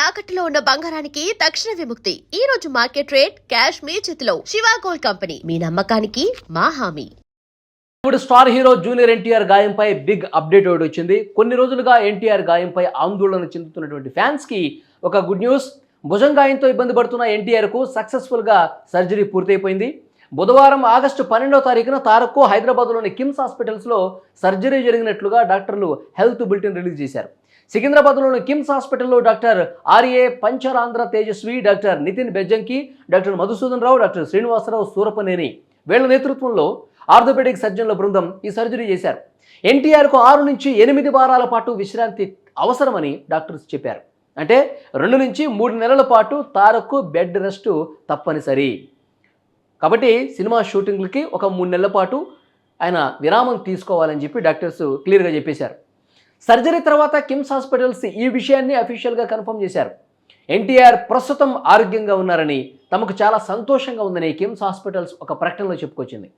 తాకట్టులో ఉన్న బంగారానికి తక్షణ విముక్తి. ఈ రోజు మార్కెట్ రేట్ క్యాష్ మీ చేతిలో. శివ గోల్డ్ కంపెనీ, మీ నమ్మకానికి మా హామీ. ఇప్పుడు స్టార్ హీరో జూనియర్ ఎన్టీఆర్ గాయంపై బిగ్ అప్డేట్ ఒకటి వచ్చింది. కొన్ని రోజులుగా ఎన్టీఆర్ గాయంపై ఆందోళన చెందుతున్నటువంటి ఫ్యాన్స్ కి ఒక గుడ్ న్యూస్. భుజం గాయంతో ఇబ్బంది పడుతున్న ఎన్టీఆర్ కు సక్సెస్ఫుల్ గా సర్జరీ పూర్తయిపోయింది. బుధవారం ఆగస్టు 12వ తారీఖున తారక్కు హైదరాబాద్లోని కిమ్స్ హాస్పిటల్స్లో సర్జరీ జరిగినట్లుగా డాక్టర్లు హెల్త్ బులెటిన్ రిలీజ్ చేశారు. సికింద్రాబాద్లోని కిమ్స్ హాస్పిటల్లో doctor R A Pancharandhra Tejaswi, doctor Nitin Bejjanki, doctor Madhusudan Rao, doctor Srinivasarao Surapaneni వీళ్ల నేతృత్వంలో ఆర్థోపెడిక్ సర్జన్ల బృందం ఈ సర్జరీ చేశారు. ఎన్టీఆర్కు 6 నుంచి 8 వారాల పాటు విశ్రాంతి అవసరమని డాక్టర్స్ చెప్పారు. అంటే 2 నుంచి 3 నెలల పాటు తారక్కు బెడ్ రెస్ట్ తప్పనిసరి. కాబట్టి సినిమా షూటింగ్లకి ఒక 3 నెలల పాటు ఆయన విరామం తీసుకోవాలని చెప్పి డాక్టర్స్ క్లియర్గా చెప్పేశారు. సర్జరీ తర్వాత కిమ్స్ హాస్పిటల్స్ ఈ విషయాన్ని అఫీషియల్గా కన్ఫర్మ్ చేశారు. ఎన్టీఆర్ ప్రస్తుతం ఆరోగ్యంగా ఉన్నారని, తమకు చాలా సంతోషంగా ఉందని కిమ్స్ హాస్పిటల్స్ ఒక ప్రకటనలో చెప్పుకొచ్చింది.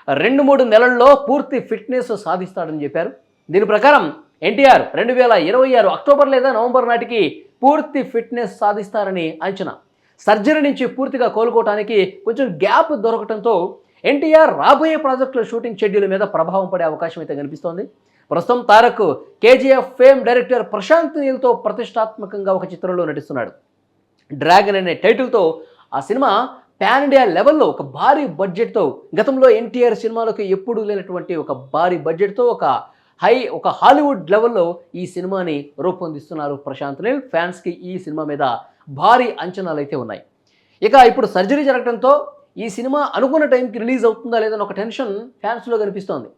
2-3 నెలల్లో పూర్తి ఫిట్నెస్ సాధిస్తాడని చెప్పారు. దీని ప్రకారం ఎన్టీఆర్ 2026 అక్టోబర్ లేదా నవంబర్ నాటికి పూర్తి ఫిట్నెస్ సాధిస్తారని అంచనా. సర్జరీ నుంచి పూర్తిగా కోలుకోవడానికి కొంచెం గ్యాప్ దొరకడంతో ఎన్టీఆర్ రాబోయే ప్రాజెక్టుల షూటింగ్ షెడ్యూల్ మీద ప్రభావం పడే అవకాశం అయితే కనిపిస్తోంది. ప్రస్తుతం తారక్ కేజీఎఫ్ ఫేమ్ డైరెక్టర్ ప్రశాంత్ నీల్తో ప్రతిష్టాత్మకంగా ఒక చిత్రంలో నటిస్తున్నాడు. డ్రాగన్ అనే టైటిల్తో ఆ సినిమా పాన్ ఇండియా లెవెల్లో ఒక భారీ బడ్జెట్తో, గతంలో ఎన్టీఆర్ సినిమాలకు ఎప్పుడూ లేనటువంటి ఒక భారీ బడ్జెట్తో ఒక హాలీవుడ్ లెవెల్లో ఈ సినిమాని రూపొందిస్తున్నారు ప్రశాంత్ నీల్. ఫ్యాన్స్కి ఈ సినిమా మీద భారీ అంచనాలు అయితే ఉన్నాయి. ఇక ఇప్పుడు సర్జరీ జరగడంతో ఈ సినిమా అనుకున్న టైంకి రిలీజ్ అవుతుందా లేదని ఒక టెన్షన్ ఫ్యాన్స్లో కనిపిస్తోంది.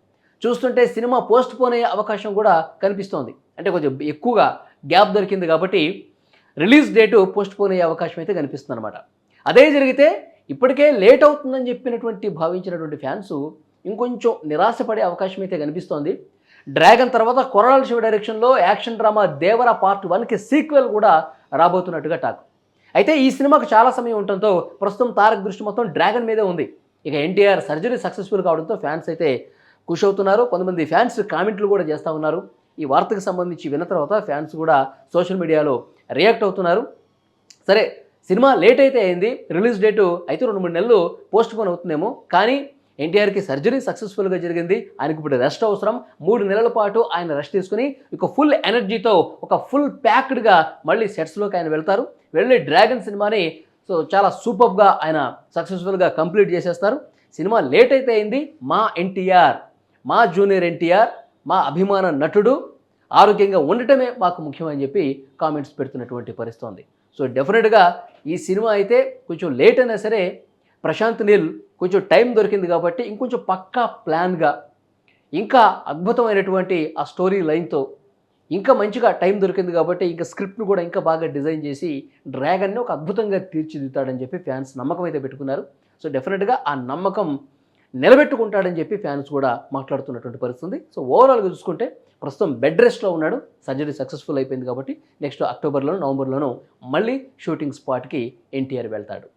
చూస్తుంటే సినిమా పోస్ట్ పోన్ అయ్యే అవకాశం కూడా కనిపిస్తోంది. అంటే కొంచెం ఎక్కువగా గ్యాప్ దొరికింది కాబట్టి రిలీజ్ డేటు పోస్ట్ పోన్ అయ్యే అవకాశం అయితే కనిపిస్తుంది అనమాట. అదే జరిగితే ఇప్పటికే లేట్ అవుతుందని భావించినటువంటి ఫ్యాన్స్ ఇంకొంచెం నిరాశపడే అవకాశం అయితే కనిపిస్తోంది. డ్రాగన్ తర్వాత కొరడాల శివ డైరెక్షన్లో యాక్షన్ డ్రామా దేవర పార్ట్ 1కి సీక్వెల్ కూడా రాబోతున్నట్టుగా టాక్. అయితే ఈ సినిమాకు చాలా సమయం ఉండటంతో ప్రస్తుతం తారక్ దృష్టి మొత్తం డ్రాగన్ మీదే ఉంది. ఇక ఎన్టీఆర్ సర్జరీ సక్సెస్ఫుల్ కావడంతో ఫ్యాన్స్ అయితే ఖుషి అవుతున్నారు. కొంతమంది ఫ్యాన్స్ కామెంట్లు కూడా చేస్తూ ఉన్నారు. ఈ వార్తకు సంబంధించి విన్న తర్వాత ఫ్యాన్స్ కూడా సోషల్ మీడియాలో రియాక్ట్ అవుతున్నారు. సరే, సినిమా లేట్ అయితే అయింది, రిలీజ్ డేటు అయితే 2-3 నెలలు పోస్ట్ పోన్ అవుతుందేమో, కానీ ఎన్టీఆర్కి సర్జరీ సక్సెస్ఫుల్గా జరిగింది. ఆయనకి ఇప్పుడు రెస్ట్ అవసరం. 3 నెలల పాటు ఆయన రెస్ట్ తీసుకుని ఒక ఫుల్ ఎనర్జీతో ఒక ఫుల్ ప్యాక్డ్గా మళ్ళీ సెట్స్లోకి ఆయన వెళ్తారు. వెళ్ళి డ్రాగన్ సినిమాని చాలా సూపర్గా ఆయన సక్సెస్ఫుల్గా కంప్లీట్ చేసేస్తారు. సినిమా లేట్ అయితే అయింది, మా ఎన్టీఆర్, మా జూనియర్ ఎన్టీఆర్, మా అభిమాన నటుడు ఆరోగ్యంగా ఉండటమే మాకు ముఖ్యమని చెప్పి కామెంట్స్ పెడుతున్నటువంటి పరిస్థితి ఉంది. సో డెఫినెట్గా ఈ సినిమా అయితే కొంచెం లేట్ అయినా సరే ప్రశాంత్ నీల్ కొంచెం టైం దొరికింది కాబట్టి ఇంకొంచెం పక్కా ప్లాన్గా, ఇంకా అద్భుతమైనటువంటి ఆ స్టోరీ లైన్తో ఇంకా మంచిగా టైం దొరికింది కాబట్టి ఇంకా స్క్రిప్ట్ను కూడా ఇంకా బాగా డిజైన్ చేసి డ్రాగన్ని ఒక అద్భుతంగా తీర్చిదిద్దాడని చెప్పి ఫ్యాన్స్ నమ్మకం అయితే పెట్టుకున్నారు. సో డెఫినెట్గా ఆ నమ్మకం నిలబెట్టుకుంటాడని చెప్పి ఫ్యాన్స్ కూడా మాట్లాడుతున్నటువంటి పరిస్థితి. సో ఓవరాల్గా చూసుకుంటే ప్రస్తుతం బెడ్ రెస్ట్లో ఉన్నాడు. సర్జరీ సక్సెస్ఫుల్ అయిపోయింది కాబట్టి నెక్స్ట్ అక్టోబర్లోనూ నవంబర్లోనూ మళ్ళీ షూటింగ్ స్పాట్కి ఎన్టీఆర్ వెళ్తాడు.